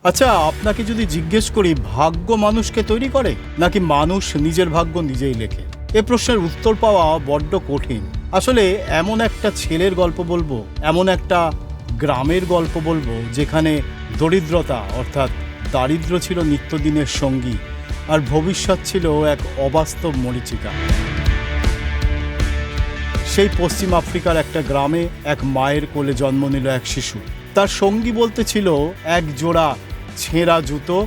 আচ্ছা, আপনাকে যদি জিজ্ঞেস করি ভাগ্য মানুষকে তৈরি করে নাকি মানুষ নিজের ভাগ্য নিজেই লেখে, এ প্রশ্নের উত্তর পাওয়া বড্ড কঠিন। আসলে এমন একটা ছেলের গল্প বলবো, এমন একটা গ্রামের গল্প বলবো যেখানে দরিদ্রতা অর্থাৎ দারিদ্র্য ছিল নিত্যদিনের সঙ্গী আর ভবিষ্যৎ ছিল এক অবাস্তব মরীচিকা। সেই পশ্চিম আফ্রিকার একটা গ্রামে এক মায়ের কোলে জন্ম নিল এক শিশু। তার সঙ্গী বলতে ছিল এক জোড়া ছেঁড়া জুতো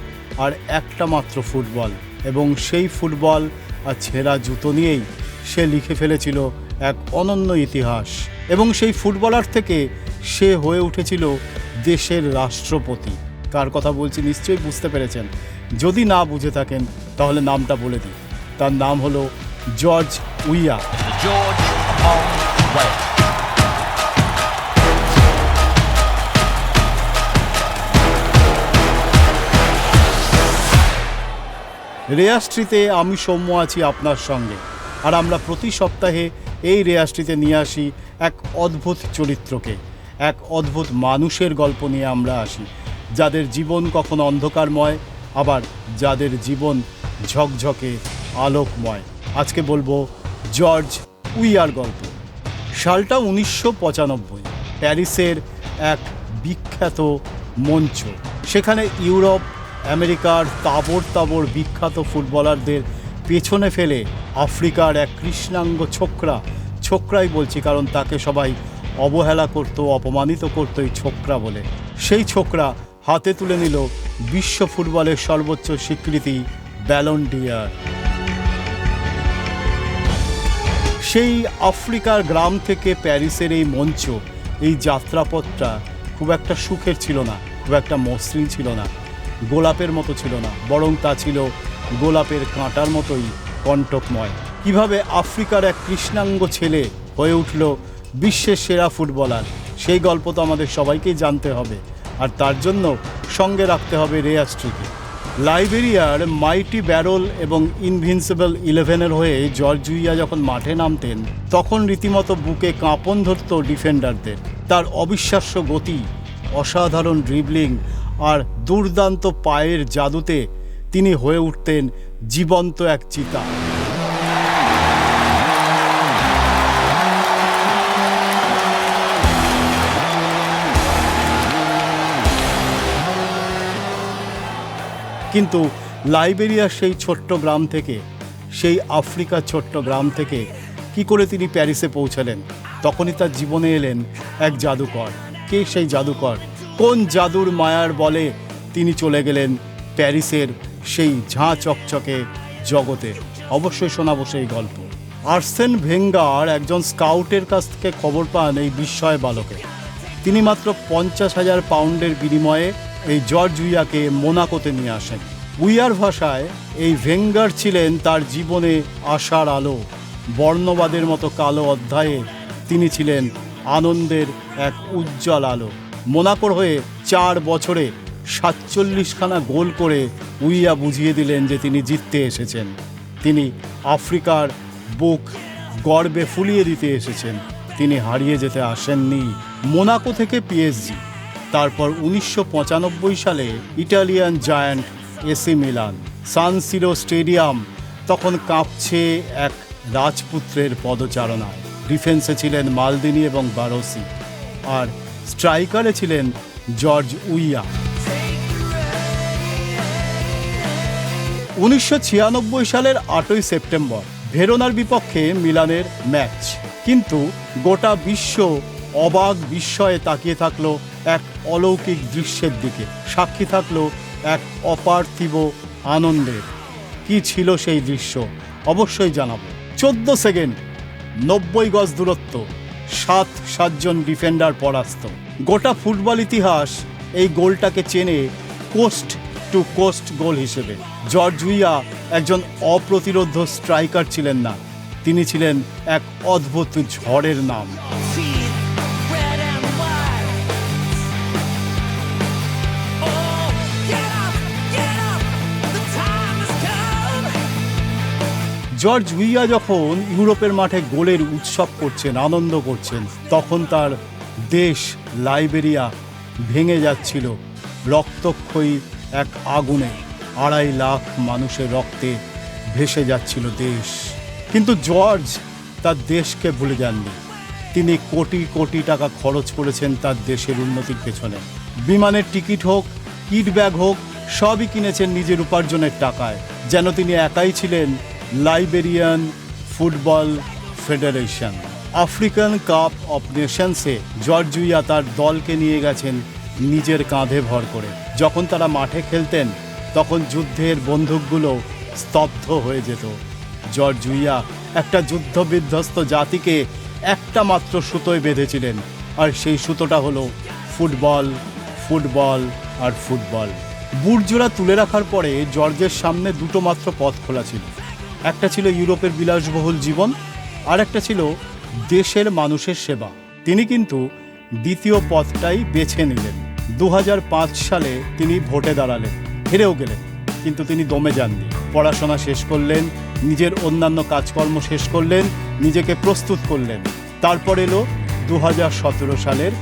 আর একটা মাত্র ফুটবল, এবং সেই ফুটবল আর ছেঁড়া জুতো নিয়েই সে লিখে ফেলেছিল এক অনন্য ইতিহাস। এবং সেই ফুটবলার থেকে সে হয়ে উঠেছিল দেশের রাষ্ট্রপতি। কার কথা বলছি নিশ্চয়ই বুঝতে পেরেছেন। যদি না বুঝে থাকেন তাহলে নামটা বলে দিই। তার নাম হলো জর্জ উইয়া। রেয়াস্ট্রিতে আমি সৌম্য আছি আপনার সঙ্গে, আর আমরা প্রতি সপ্তাহে এই রেয়াস্ট্রিতে নিয়ে আসি এক অদ্ভুত চরিত্রকে, এক অদ্ভুত মানুষের গল্প নিয়ে আমরা আসি, যাদের জীবন কখনো অন্ধকারময়, আবার যাদের জীবন ঝকঝকে আলোকময়। আজকে বলবো জর্জ উইয়ার গল্প। সালটা 1995, প্যারিসের এক বিখ্যাত মঞ্চ। সেখানে ইউরোপ আমেরিকার তাবর বিখ্যাত ফুটবলারদের পেছনে ফেলে আফ্রিকার এক কৃষ্ণাঙ্গ ছোকরাই বলছি কারণ তাকে সবাই অবহেলা করত, অপমানিত করত এই ছোকরা বলে। সেই ছোকরা হাতে তুলে নিল বিশ্ব ফুটবলের সর্বোচ্চ স্বীকৃতি ব্যালন ডি'অর। সেই আফ্রিকার গ্রাম থেকে প্যারিসের এই মঞ্চ, এই যাত্রাপথটা খুব একটা সুখের ছিল না, খুব একটা মসৃণ ছিল না, গোলাপের মতো ছিল না, বরং তা ছিল গোলাপের কাঁটার মতোই কণ্টকময়। কিভাবে আফ্রিকার এক কৃষ্ণাঙ্গ ছেলে হয়ে উঠল বিশ্বের সেরা ফুটবলার, সেই গল্প তো আমাদের সবাইকেই জানতে হবে, আর তার জন্য সঙ্গে রাখতে হবে রেয়াস্ট্রিকে। লাইবেরিয়ার মাইটি ব্যারল এবং ইনভিনসিবল 11-এর হয়ে জর্জ উইয়া যখন মাঠে নামতেন তখন রীতিমতো বুকে কাঁপন ধরত ডিফেন্ডারদের। তার অবিশ্বাস্য গতি, অসাধারণ ড্রিবলিং আর দুর্দান্ত পায়ের জাদুতে তিনি হয়ে উঠতেন জীবন্ত এক চিতা। কিন্তু লাইবেরিয়ার সেই ছোট্ট গ্রাম থেকে, সেই আফ্রিকার ছোট্ট গ্রাম থেকে কি করে তিনি প্যারিসে পৌঁছালেন? তখনই তার জীবনে এলেন এক জাদুকর। কে সেই জাদুকর? কোন জাদুর মায়ার বলে তিনি চলে গেলেন প্যারিসের সেই ঝাঁ চকচকে জগতে? অবশ্যই শোনাবো সেই গল্প। আর্সেন ভেঙ্গার একজন স্কাউটের কাছ থেকে খবর পান এই বিস্ময় বালকে। তিনি মাত্র 50,000 পাউন্ডের বিনিময়ে এই জর্জ উইয়াকে মোনাকোতে নিয়ে আসেন। উইয়ার ভাষায় এই ভেঙ্গার ছিলেন তার জীবনে আশার আলো। বর্ণবাদের মতো কালো অধ্যায়ে তিনি ছিলেন আনন্দের এক উজ্জ্বল আলো। মোনাকোর হয়ে 4 বছরে 47খানা গোল করে উইয়া বুঝিয়ে দিলেন যে তিনি জিততে এসেছেন। তিনি আফ্রিকার বুক গর্বে ফুলিয়ে দিতে এসেছেন, তিনি হারিয়ে যেতে আসেননি। মোনাকো থেকে পিএসজি, তারপর 1995 সালে ইটালিয়ান জায়ান্ট এসি মিলান। সান সিরো স্টেডিয়াম তখন কাঁপছে এক রাজপুত্রের পদচারণায়। ডিফেন্সে ছিলেন মালদিনি এবং বারোসি, আর স্ট্রাইকারে ছিলেন জর্জ উইয়া। 1996 সালের 8ই সেপ্টেম্বর ভেরোনার বিপক্ষে মিলানের ম্যাচ। কিন্তু গোটা বিশ্ব অবাক বিস্ময়ে তাকিয়ে থাকলো এক অলৌকিক দৃশ্যের দিকে, সাক্ষী থাকলো এক অপার্থিব আনন্দের। কি ছিল সেই দৃশ্য অবশ্যই জানাবো। 14 সেকেন্ড, 90 গজ দূরত্ব, 7 ডিফেন্ডার পরাস্ত। গোটা ফুটবল ইতিহাস এই গোলটাকে চেনে কোস্ট টু কোস্ট গোল হিসেবে। জর্জ উইয়া একজন অপ্রতিরোধ্য স্ট্রাইকার ছিলেন না, তিনি ছিলেন এক অদ্ভুত ঝড়ের নাম। জর্জ উইয়া যখন ইউরোপের মাঠে গোলের উৎসব করছেন, আনন্দ করছেন, তখন তার দেশ লাইবেরিয়া ভেঙে যাচ্ছিল, রক্তক্ষয়ী এক আগুনে 2.5 লাখ মানুষের রক্তে ভেসে যাচ্ছিল দেশ। কিন্তু জর্জ তার দেশকে ভুলে যাননি। তিনি কোটি কোটি টাকা খরচ করেছেন তার দেশের উন্নতির পেছনে। বিমানের টিকিট হোক, কিট ব্যাগ হোক, সবই কিনেছেন নিজের উপার্জনের টাকায়। যেন তিনি একাই ছিলেন Liberian football federation. African cup of নেশনসে জর্জ উইয়া তার দলকে নিয়ে গেছেন নিজের কাঁধে ভর করে। যখন তারা মাঠে খেলতেন তখন যুদ্ধের বন্দুকগুলো স্তব্ধ হয়ে যেত। জর্জ উইয়া একটা যুদ্ধবিধ্বস্ত জাতিকে একটা মাত্র সুতোয় বেঁধেছিলেন, আর সেই সুতোটা হলো ফুটবল, ফুটবল আর ফুটবল। বুটজোড়া তুলে রাখার পরে জর্জের সামনে দুটো মাত্র পথ খোলা ছিল। একটা ছিল ইউরোপের বিলাসবহুল জীবন, আর একটা ছিল দেশের মানুষের সেবা। তিনি কিন্তু দ্বিতীয় পথটাই বেছে নিলেন। 2005 সালে তিনি ভোটে দাঁড়ালেন, হেরেও গেলেন, কিন্তু তিনি দমে যাননি। পড়াশোনা শেষ করলেন, নিজের অন্যান্য কাজকর্ম শেষ করলেন, নিজেকে প্রস্তুত করলেন। তারপর এলো 2017 সালের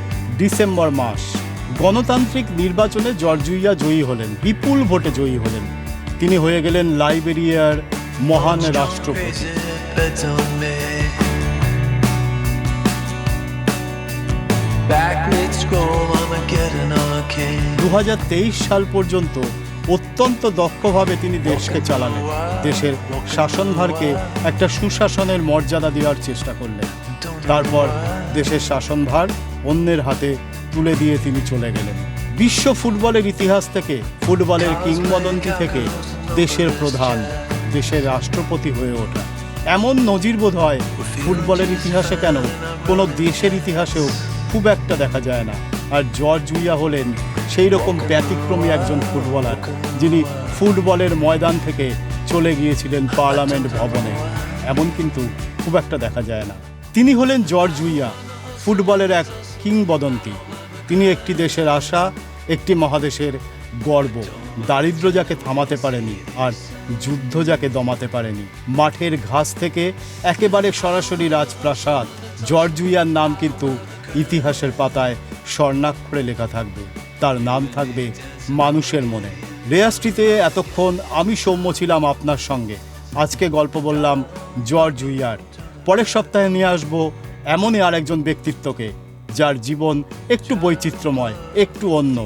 ডিসেম্বর মাস। গণতান্ত্রিক নির্বাচনে জর্জ উইয়া জয়ী হলেন, বিপুল ভোটে জয়ী হলেন। তিনি হয়ে গেলেন লাইবেরিয়ার মহান রাষ্ট্রপতি। 2023 সাল পর্যন্ত অত্যন্ত দক্ষভাবে তিনি দেশকে চালালেন। দেশের শাসনভারকে একটা সুশাসনের মর্যাদা দেওয়ার চেষ্টা করলেন। তারপর দেশের শাসনভার অন্যের হাতে তুলে দিয়ে তিনি চলে গেলেন। বিশ্ব ফুটবলের ইতিহাস থেকে, ফুটবলের কিংবদন্তি থেকে দেশের প্রধান, দেশের রাষ্ট্রপতি হয়ে ওঠা, এমন নজির বোধ হয় ফুটবলের ইতিহাসে কেন কোনো দেশের ইতিহাসেও খুব একটা দেখা যায় না। আর জর্জ উইয়া হলেন সেই রকম ব্যতিক্রমী একজন ফুটবলার, যিনি ফুটবলের ময়দান থেকে চলে গিয়েছিলেন পার্লামেন্ট ভবনে। এমন কিন্তু খুব একটা দেখা যায় না। তিনি হলেন জর্জ উইয়া, ফুটবলের এক কিংবদন্তি। তিনি একটি দেশের আশা, একটি মহাদেশের গর্ব। দারিদ্র্য যাকে থামাতে পারেনি, আর যুদ্ধ যাকে দমাতে পারেনি। মাঠের ঘাস থেকে একেবারে সরাসরি রাজপ্রাসাদ, জর্জ উইয়ার নাম কিন্তু ইতিহাসের পাতায় স্বর্ণাক্ষরে লেখা থাকবে। তার নাম থাকবে মানুষের মনে। রেয়াস্ট্রিতে এতক্ষণ আমি সৌম্য ছিলাম আপনার সঙ্গে। আজকে গল্প বললাম জর্জ উইয়ার। পরের সপ্তাহে নিয়ে আসবো এমনই আর একজন ব্যক্তিত্বকে, যার জীবন একটু বৈচিত্র্যময়, একটু অন্য,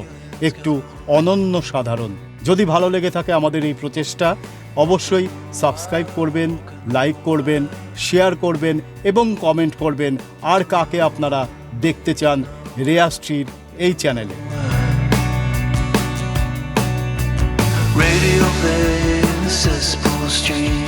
একটু অনন্য সাধারণ। যদি ভালো লেগে থাকে আমাদের এই প্রচেষ্টা, অবশ্যই সাবস্ক্রাইব করবেন, লাইক করবেন, শেয়ার করবেন এবং কমেন্ট করবেন। আর কাকে আপনারা দেখতে চান রেয়াস্ট্রির এই চ্যানেলে। Radio play in the cesspool street.